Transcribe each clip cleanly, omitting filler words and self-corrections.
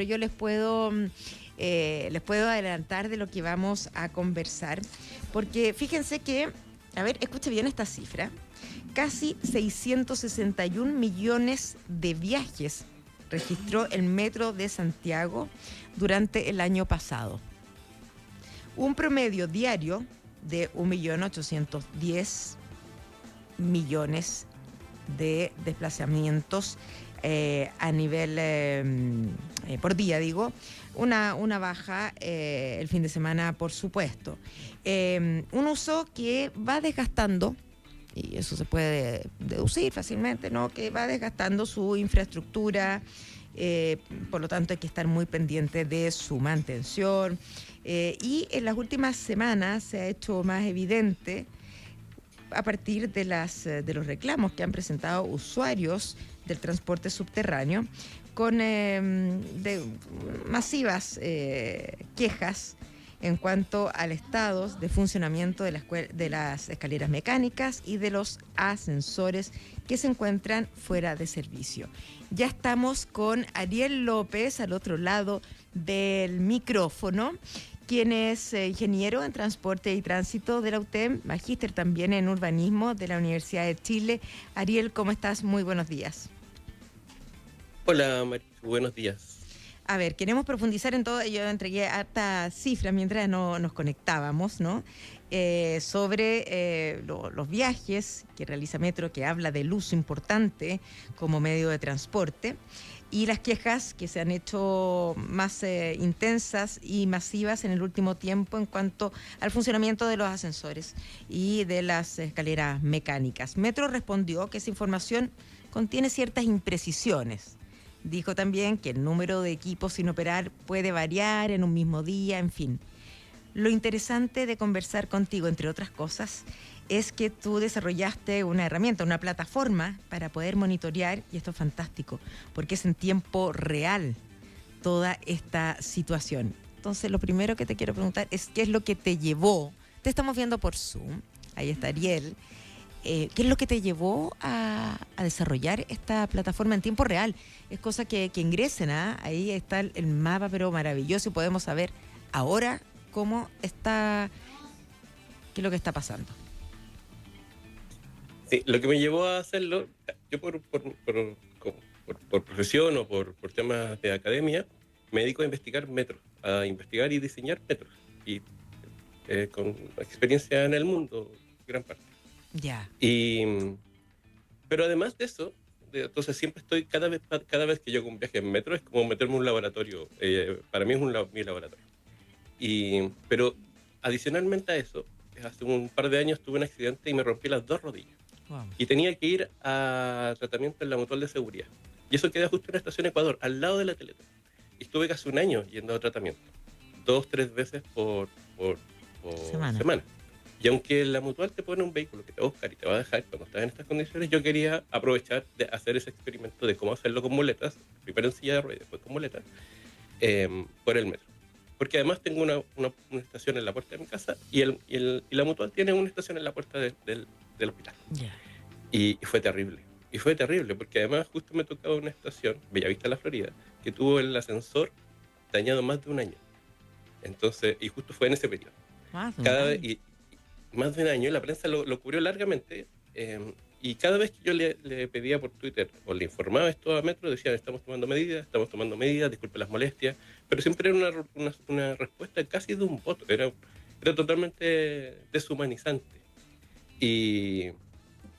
yo les puedo adelantar de lo que vamos a conversar, porque fíjense que, a ver, escuche bien esta cifra, casi 661 millones de viajes registró el Metro de Santiago durante el año pasado. Un promedio diario de 1.810.000.000 de desplazamientos a nivel por día, digo. Una baja el fin de semana, por supuesto. Un uso que va desgastando, y eso se puede deducir fácilmente, ¿no? Que va desgastando su infraestructura, por lo tanto hay que estar muy pendiente de su mantención. Y en las últimas semanas se ha hecho más evidente a partir de los reclamos que han presentado usuarios del transporte subterráneo con masivas quejas en cuanto al estado de funcionamiento de las escaleras mecánicas y de los ascensores que se encuentran fuera de servicio. Ya estamos con Ariel López al otro lado del micrófono, quien es ingeniero en transporte y tránsito de la UTEM, magíster también en urbanismo de la Universidad de Chile. Ariel, ¿cómo estás? Muy buenos días. Hola, Marichu, buenos días. A ver, queremos profundizar en todo. Yo entregué harta cifra mientras nos conectábamos, ¿no? Sobre los viajes que realiza Metro, que habla del uso importante como medio de transporte, y las quejas que se han hecho más intensas y masivas en el último tiempo en cuanto al funcionamiento de los ascensores y de las escaleras mecánicas. Metro respondió que esa información contiene ciertas imprecisiones. Dijo también que el número de equipos sin operar puede variar en un mismo día, en fin. Lo interesante de conversar contigo, entre otras cosas, es que tú desarrollaste una herramienta, una plataforma para poder monitorear, y esto es fantástico, porque es en tiempo real toda esta situación. Entonces, lo primero que te quiero preguntar es qué es lo que te llevó, te estamos viendo por Zoom, ahí está Ariel, ¿qué es lo que te llevó a desarrollar esta plataforma en tiempo real? Es cosa que ingresen, ahí está el mapa, pero maravilloso, y podemos saber ahora cómo está, qué es lo que está pasando. Sí, lo que me llevó a hacerlo, yo por profesión o por temas de academia, me dedico a investigar metros, a investigar y diseñar metros, y con experiencia en el mundo, gran parte. Ya. Y, pero además de eso, entonces siempre estoy, cada vez que yo hago un viaje en metro, es como meterme en un laboratorio, para mí es mi laboratorio. Pero adicionalmente a eso, hace un par de años tuve un accidente y me rompí las dos rodillas. Wow. Y tenía que ir a tratamiento en la Mutual de Seguridad. Y eso queda justo en la estación Ecuador, al lado de la Teletón. Y estuve casi un año yendo a tratamiento, 2-3 veces por semana. Y aunque la Mutual te pone un vehículo que te va a buscar y te va a dejar cuando estás en estas condiciones, yo quería aprovechar de hacer ese experimento de cómo hacerlo con muletas, primero en silla de ruedas y después con muletas, por el metro. Porque además tengo una estación en la puerta de mi casa y la Mutual tiene una estación en la puerta del hospital. Yeah. Y fue terrible. Y fue terrible porque además justo me tocaba una estación, Bellavista, La Florida, que tuvo el ascensor dañado más de un año. Entonces, y justo fue en ese periodo. Más de un año. Más de un año, la prensa lo cubrió largamente, y cada vez que yo le pedía por Twitter o le informaba esto a Metro, decían estamos tomando medidas, disculpe las molestias, pero siempre era una respuesta casi de un voto, era totalmente deshumanizante. Y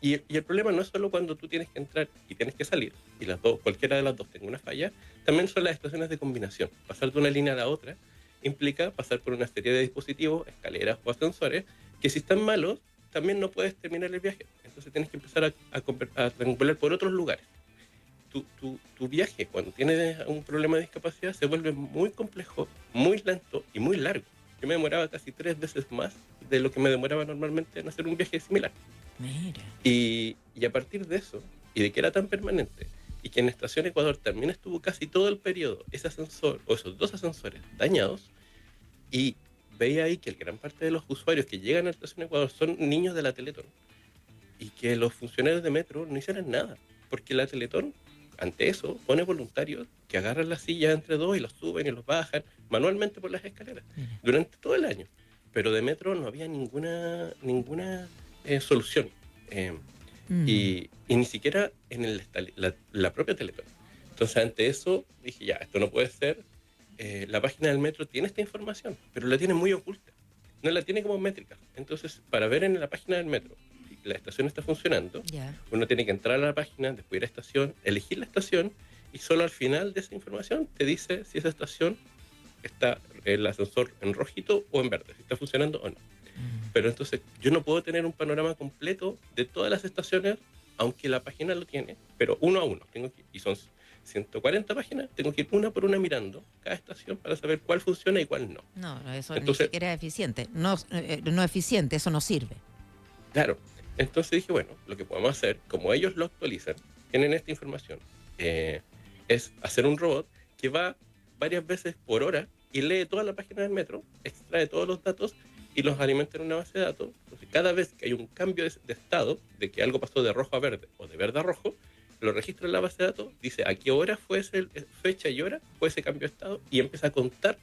el problema no es solo cuando tú tienes que entrar y tienes que salir, y cualquiera de las dos tenga una falla, también son las estaciones de combinación. Pasar de una línea a la otra implica pasar por una serie de dispositivos, escaleras o ascensores, que si están malos, también no puedes terminar el viaje. Entonces tienes que empezar a triangular por otros lugares. Tu viaje, cuando tienes un problema de discapacidad, se vuelve muy complejo, muy lento y muy largo. Yo me demoraba casi 3 veces más de lo que me demoraba normalmente en hacer un viaje similar. Mira. Y a partir de eso, y de que era tan permanente, y que en Estación Ecuador también estuvo casi todo el periodo ese ascensor o esos dos ascensores dañados, y veía ahí que gran parte de los usuarios que llegan a Estación Ecuador son niños de la Teletón, y que los funcionarios de Metro no hicieran nada, porque la Teletón, ante eso, pone voluntarios que agarran las sillas entre dos y los suben y los bajan manualmente por las escaleras durante todo el año. Pero de metro no había ninguna solución. Y ni siquiera en la propia Teletón. Entonces, ante eso, dije, ya, esto no puede ser. La página del metro tiene esta información, pero la tiene muy oculta. No la tiene como métrica. Entonces, para ver en la página del metro si la estación está funcionando, uno tiene que entrar a la página, después ir a la estación, elegir la estación, y solo al final de esa información te dice si esa estación está el ascensor en rojito o en verde, si está funcionando o no. Pero entonces yo no puedo tener un panorama completo de todas las estaciones, aunque la página lo tiene, pero uno a uno. Y son 140 páginas, tengo que ir una por una mirando cada estación para saber cuál funciona y cuál no. No, eso entonces, ni siquiera es eficiente. No eficiente, eso no sirve. Claro. Entonces dije, bueno, lo que podemos hacer, como ellos lo actualizan, tienen esta información, es hacer un robot que va varias veces por hora y lee toda la página del metro, extrae todos los datos y los alimenta en una base de datos. Entonces, cada vez que hay un cambio de estado, de que algo pasó de rojo a verde o de verde a rojo, lo registra en la base de datos, dice a qué hora fue fecha y hora fue ese cambio de estado, y empieza a contar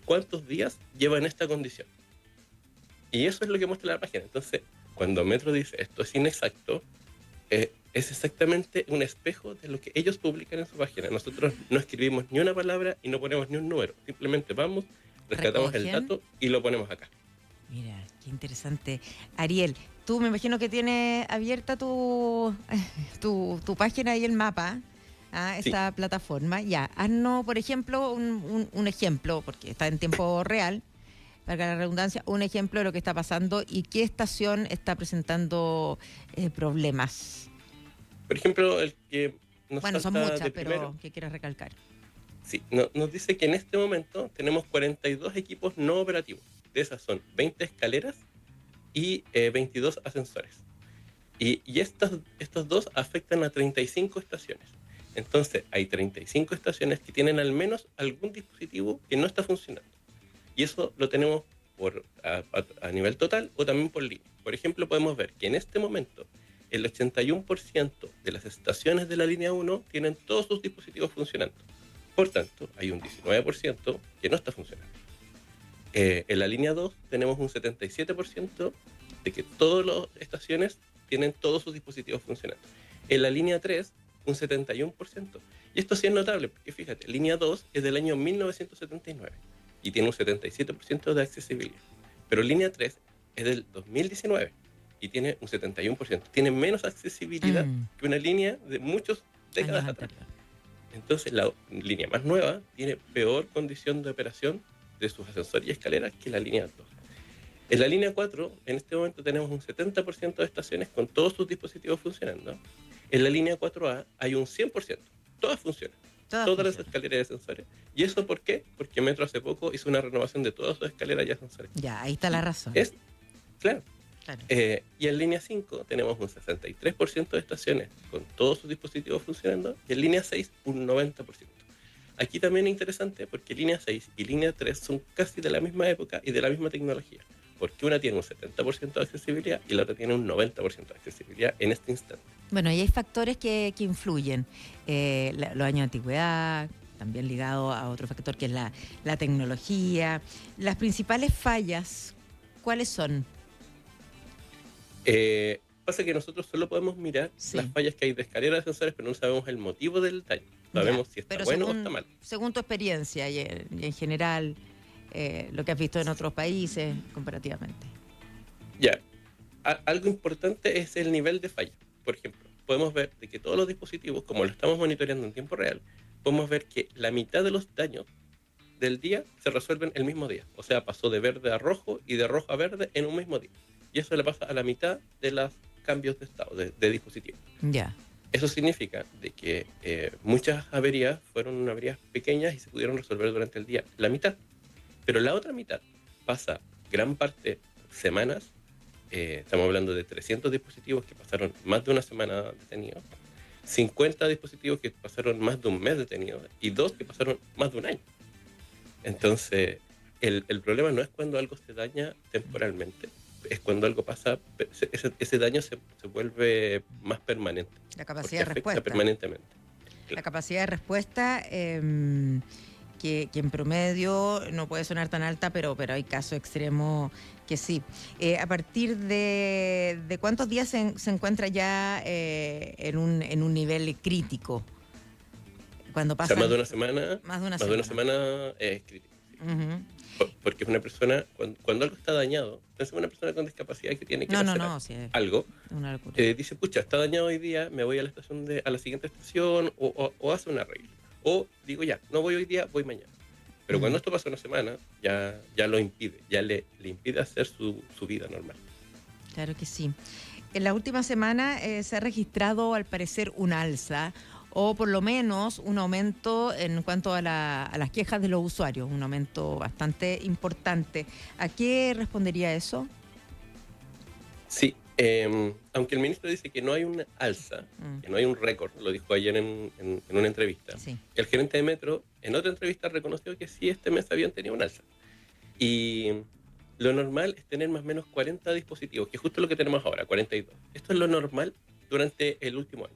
cuántos días lleva en esta condición. Y eso es lo que muestra la página. Entonces, cuando Metro dice esto es inexacto, es exactamente un espejo de lo que ellos publican en su página. Nosotros no escribimos ni una palabra y no ponemos ni un número. Simplemente vamos, rescatamos el dato y lo ponemos acá. Mira, qué interesante. Ariel, tú me imagino que tienes abierta tu página y el mapa, esta plataforma. Ya, haznos, por ejemplo, un ejemplo, porque está en tiempo real, para la redundancia, un ejemplo de lo que está pasando y qué estación está presentando problemas. Por ejemplo, el que nos son muchas, pero ¿qué quieres recalcar? Sí, nos dice que en este momento tenemos 42 equipos no operativos. De esas son 20 escaleras y 22 ascensores. Y estos dos afectan a 35 estaciones. Entonces, hay 35 estaciones que tienen al menos algún dispositivo que no está funcionando. Y eso lo tenemos a nivel total o también por línea. Por ejemplo, podemos ver que en este momento el 81% de las estaciones de la línea 1 tienen todos sus dispositivos funcionando. Por tanto, hay un 19% que no está funcionando. En la línea 2 tenemos un 77% de que todas las estaciones tienen todos sus dispositivos funcionando. En la línea 3, un 71%. Y esto sí es notable, porque fíjate, línea 2 es del año 1979 y tiene un 77% de accesibilidad. Pero línea 3 es del 2019 y tiene un 71%. Tiene menos accesibilidad que una línea de muchas décadas atrás. Entonces, la línea más nueva tiene peor condición de operación de sus ascensores y escaleras que la línea 2. En la línea 4, en este momento tenemos un 70% de estaciones con todos sus dispositivos funcionando. En la línea 4A hay un 100%. Todas funcionan. Todas las escaleras y ascensores. ¿Y eso por qué? Porque Metro hace poco hizo una renovación de todas sus escaleras y ascensores. Ya, ahí está la razón. Claro. Y en línea 5 tenemos un 63% de estaciones con todos sus dispositivos funcionando, y en línea 6 un 90%. Aquí también es interesante porque línea 6 y línea 3 son casi de la misma época y de la misma tecnología, porque una tiene un 70% de accesibilidad y la otra tiene un 90% de accesibilidad en este instante. Bueno, y hay factores que influyen. Los años de antigüedad, también ligado a otro factor que es la tecnología. Las principales fallas, ¿cuáles son? Pasa que nosotros solo podemos mirar las fallas que hay de escaleras y ascensores, pero no sabemos el motivo del daño. Sabemos si está bueno o está mal. Según tu experiencia y en general, lo que has visto en otros países comparativamente. Ya. Algo importante es el nivel de falla. Por ejemplo, podemos ver de que todos los dispositivos, como lo estamos monitoreando en tiempo real, podemos ver que la mitad de los daños del día se resuelven el mismo día. O sea, pasó de verde a rojo y de rojo a verde en un mismo día. Y eso le pasa a la mitad de los cambios de estado de dispositivos. Ya. Eso significa de que muchas averías fueron averías pequeñas y se pudieron resolver durante el día. La mitad. Pero la otra mitad pasa gran parte semanas. Estamos hablando de 300 dispositivos que pasaron más de una semana detenidos, 50 dispositivos que pasaron más de un mes detenidos y 2 que pasaron más de un año. Entonces, el problema no es cuando algo se daña temporalmente, es cuando algo pasa, ese daño se vuelve más permanente. La capacidad de respuesta. Afecta permanentemente. La capacidad de respuesta, que en promedio no puede sonar tan alta, pero hay casos extremos que sí. ¿A partir de cuántos días se encuentra ya en un nivel crítico? Cuando O sea, más pasan de una semana, más de una más de una semana. semana es crítico. Sí. Ujú. Porque es una persona, cuando algo está dañado, entonces una persona con discapacidad que tiene que ir a hacer No, sí, es algo, una locura. dice, pucha, está dañado hoy día, me voy a la estación a la siguiente estación o hace un arreglo. O digo, ya, no voy hoy día, voy mañana. Pero cuando esto pasa una semana, ya lo impide, ya le impide hacer su vida normal. Claro que sí. En la última semana se ha registrado, al parecer, un alza o por lo menos un aumento en cuanto a las quejas de los usuarios, un aumento bastante importante. ¿A qué respondería eso? Sí, aunque el ministro dice que no hay una alza, que no hay un récord, lo dijo ayer en una entrevista, Sí. el gerente de Metro en otra entrevista reconoció que sí, este mes habían tenido un alza. Y lo normal es tener más o menos 40 dispositivos, que es justo lo que tenemos ahora, 42. Esto es lo normal durante el último año.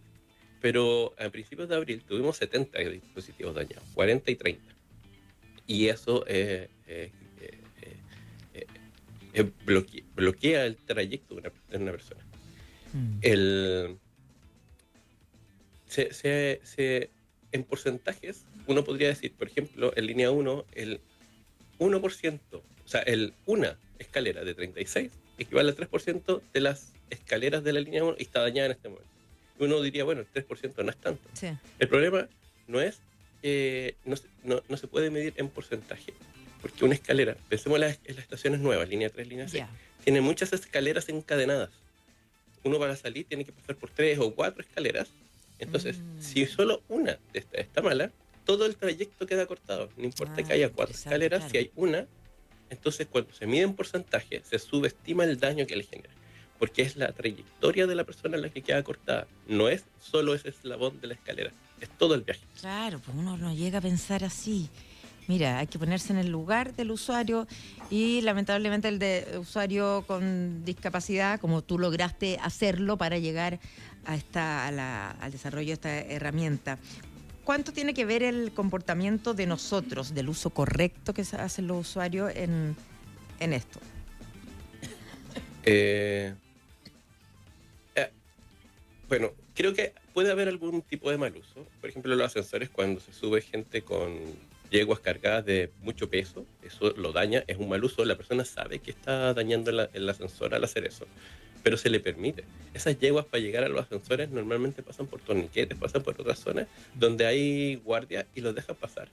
Pero a principios de abril tuvimos 70 dispositivos dañados, 40 y 30. Y eso bloquea el trayecto de una persona. El, en porcentajes, uno podría decir, por ejemplo, en línea 1, el 1%, o sea, una escalera de 36 equivale al 3% de las escaleras de la línea 1 y está dañada en este momento. Uno diría, bueno, el 3% no es tanto. Sí. El problema no es que no se puede medir en porcentaje, porque una escalera, pensemos en las estaciones nuevas, línea 3, línea 6, tiene muchas escaleras encadenadas. Uno para salir tiene que pasar por 3 o 4 escaleras. Entonces, si solo una de estas está mala, todo el trayecto queda cortado. No importa que haya 4 escaleras, claro. Si hay una, entonces cuando se mide en porcentaje, se subestima el daño que le genera. Porque es la trayectoria de la persona la que queda cortada. No es solo ese eslabón de la escalera, es todo el viaje. Claro, pues uno no llega a pensar así. Mira, hay que ponerse en el lugar del usuario y lamentablemente el de usuario con discapacidad, como tú lograste hacerlo para llegar al desarrollo de esta herramienta. ¿Cuánto tiene que ver el comportamiento de nosotros, del uso correcto que hacen los usuarios en esto? Bueno, creo que puede haber algún tipo de mal uso. Por ejemplo, los ascensores, cuando se sube gente con yeguas cargadas de mucho peso, eso lo daña, es un mal uso. La persona sabe que está dañando el ascensor al hacer eso, pero se le permite. Esas yeguas para llegar a los ascensores normalmente pasan por torniquetes, pasan por otras zonas donde hay guardia y los dejan pasar.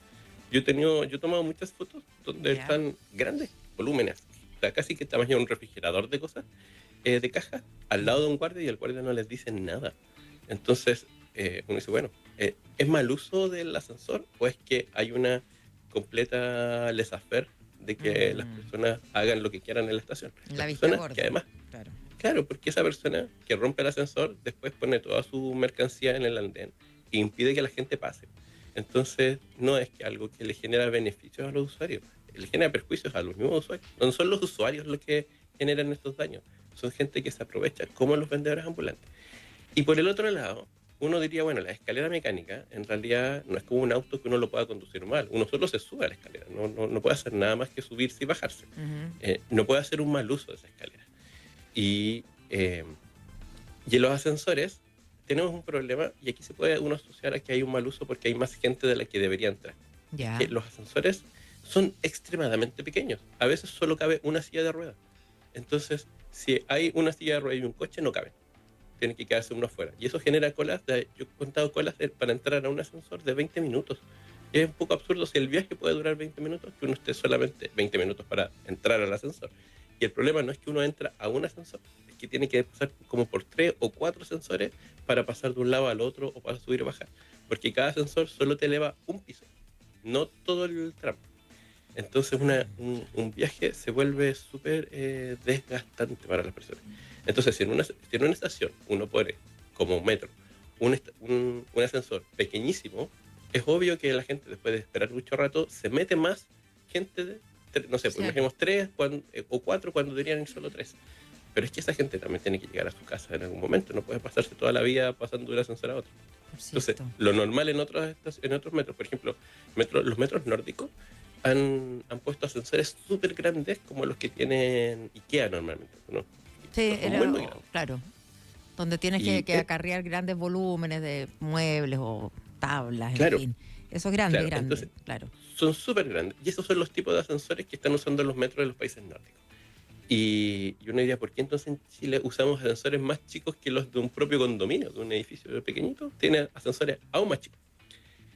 Yo he tomado muchas fotos donde están grandes volúmenes, o sea, casi que tamaño de un refrigerador de cosas, de caja, al lado de un guardia y el guardia no les dice nada. Entonces, uno dice, bueno, ¿es mal uso del ascensor o es que hay una completa laissez-faire de que las personas hagan lo que quieran en la estación? La vista gorda. Que además, claro, porque esa persona que rompe el ascensor después pone toda su mercancía en el andén e impide que la gente pase. Entonces, no es que algo que le genera beneficios a los usuarios, le genera perjuicios a los mismos usuarios. No son los usuarios los que generan estos daños, son gente que se aprovecha, como los vendedores ambulantes. Y por el otro lado, uno diría, bueno, la escalera mecánica en realidad no es como un auto que uno lo pueda conducir mal. Uno solo se sube a la escalera, no puede hacer nada más que subirse y bajarse. No puede hacer un mal uso de esa escalera. Y en los ascensores tenemos un problema, y aquí se puede uno asociar a que hay un mal uso porque hay más gente de la que debería entrar. Que los ascensores son extremadamente pequeños. A veces solo cabe una silla de ruedas. Entonces, si hay una silla de ruedas y un coche, no caben. Tiene que quedarse uno afuera. Y eso genera colas. Yo he contado colas para entrar a un ascensor de 20 minutos. Y es un poco absurdo si el viaje puede durar 20 minutos, que uno esté solamente 20 minutos para entrar al ascensor. Y el problema no es que uno entra a un ascensor, es que tiene que pasar como por 3 o 4 ascensores para pasar de un lado al otro o para subir y bajar. Porque cada ascensor solo te eleva un piso, no todo el tramo. Entonces un viaje se vuelve súper desgastante para las personas. Entonces, si en una estación uno pone como metro un ascensor pequeñísimo, es obvio que la gente, después de esperar mucho rato, se mete más gente, no sé, pues imaginemos 3 o 4 cuando deberían ir solo 3. Pero es que esa gente también tiene que llegar a su casa en algún momento, no puede pasarse toda la vida pasando de un ascensor a otro. Entonces, lo normal en otros metros, por ejemplo, los metros nórdicos han puesto ascensores súper grandes como los que tienen IKEA normalmente, ¿no? Sí, Son muy, muy grandes. claro, donde tienes que acarrear grandes volúmenes de muebles o tablas, claro, en fin. Eso es grande, claro. grande, Entonces, claro. son súper grandes. Y esos son los tipos de ascensores que están usando los metros de los países nórdicos. Y uno diría, ¿por qué entonces en Chile usamos ascensores más chicos que los de un propio condominio, de un edificio pequeñito? Tiene ascensores aún más chicos.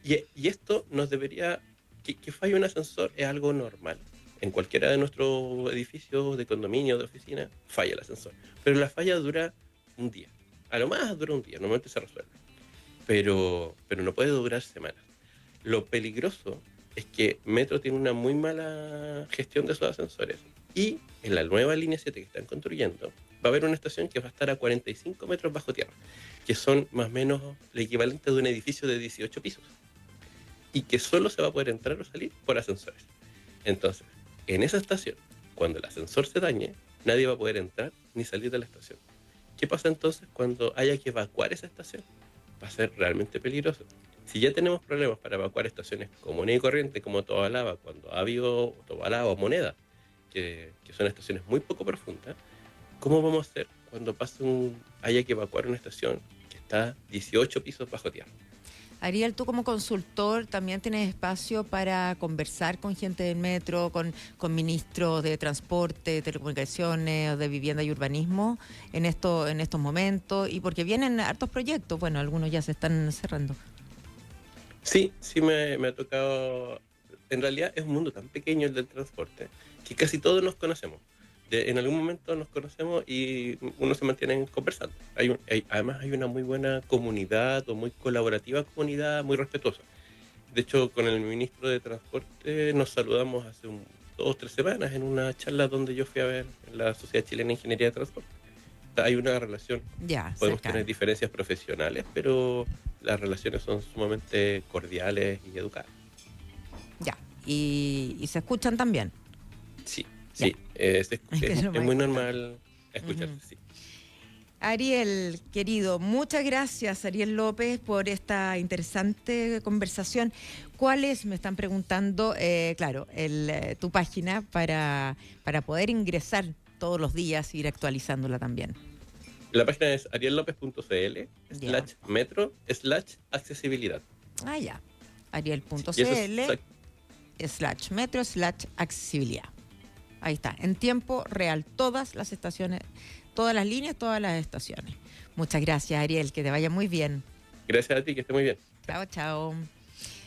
Y esto nos debería... Que falle un ascensor es algo normal. En cualquiera de nuestros edificios de condominio, de oficina, falla el ascensor. Pero la falla dura un día. A lo más dura un día, normalmente se resuelve. Pero no puede durar semanas. Lo peligroso es que Metro tiene una muy mala gestión de esos ascensores. Y en la nueva línea 7 que están construyendo, va a haber una estación que va a estar a 45 metros bajo tierra, que son más o menos el equivalente de un edificio de 18 pisos. Y que solo se va a poder entrar o salir por ascensores. Entonces, en esa estación, cuando el ascensor se dañe, nadie va a poder entrar ni salir de la estación. ¿Qué pasa entonces cuando haya que evacuar esa estación? Va a ser realmente peligroso. Si ya tenemos problemas para evacuar estaciones comunes y corrientes como Tobalaba, cuando ha habido Tobalaba o Moneda, que son estaciones muy poco profundas, ¿cómo vamos a hacer cuando haya que evacuar una estación que está 18 pisos bajo tierra? Ariel, tú como consultor también tienes espacio para conversar con gente del metro, con ministros de transporte, telecomunicaciones, de vivienda y urbanismo en estos momentos, y porque vienen hartos proyectos, bueno, algunos ya se están cerrando. Sí, me ha tocado. En realidad es un mundo tan pequeño el del transporte que casi todos nos conocemos. En algún momento nos conocemos y uno se mantiene conversando. Además hay una muy buena comunidad o muy colaborativa comunidad, muy respetuosa. De hecho, con el ministro de Transporte nos saludamos hace 2 o 3 semanas en una charla donde yo fui a ver en la Sociedad Chilena de Ingeniería de Transporte. Hay una relación. Podemos tener diferencias profesionales, pero las relaciones son sumamente cordiales y educadas. Ya, y se escuchan también. Sí. Sí, es muy normal escucharse, sí. Ariel, querido, muchas gracias, Ariel López, por esta interesante conversación. ¿Cuál es, me están preguntando, tu página para poder ingresar todos los días e ir actualizándola también? La página es arielopez.cl/metro/accesibilidad. Ya. ariel.cl/metro/accesibilidad. Ahí está, en tiempo real, todas las estaciones, todas las líneas, todas las estaciones. Muchas gracias, Ariel, que te vaya muy bien. Gracias a ti, que esté muy bien. Chao, chao.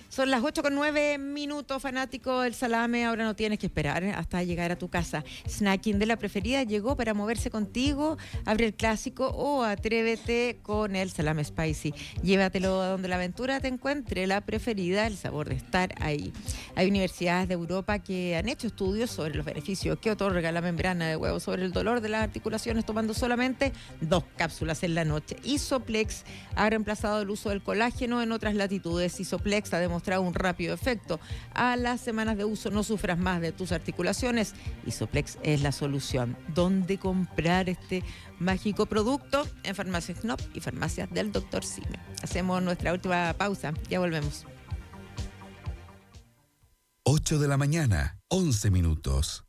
Son las 8:09, fanático del salame. Ahora no tienes que esperar hasta llegar a tu casa. Snacking de la preferida llegó para moverse contigo. Abre el clásico o atrévete con el salame spicy. Llévatelo a donde la aventura te encuentre. La preferida, el sabor de estar ahí. Hay universidades de Europa que han hecho estudios sobre los beneficios que otorga la membrana de huevo sobre el dolor de las articulaciones tomando solamente 2 cápsulas en la noche. Isoplex ha reemplazado el uso del colágeno en otras latitudes. Isoplex ha demostrado un rápido efecto. A las semanas de uso no sufras más de tus articulaciones. Isoplex es la solución. ¿Dónde comprar este mágico producto? En Farmacias Knop y Farmacias del Dr. Sime. Hacemos nuestra última pausa. Ya volvemos. 8 de la mañana, 11 minutos.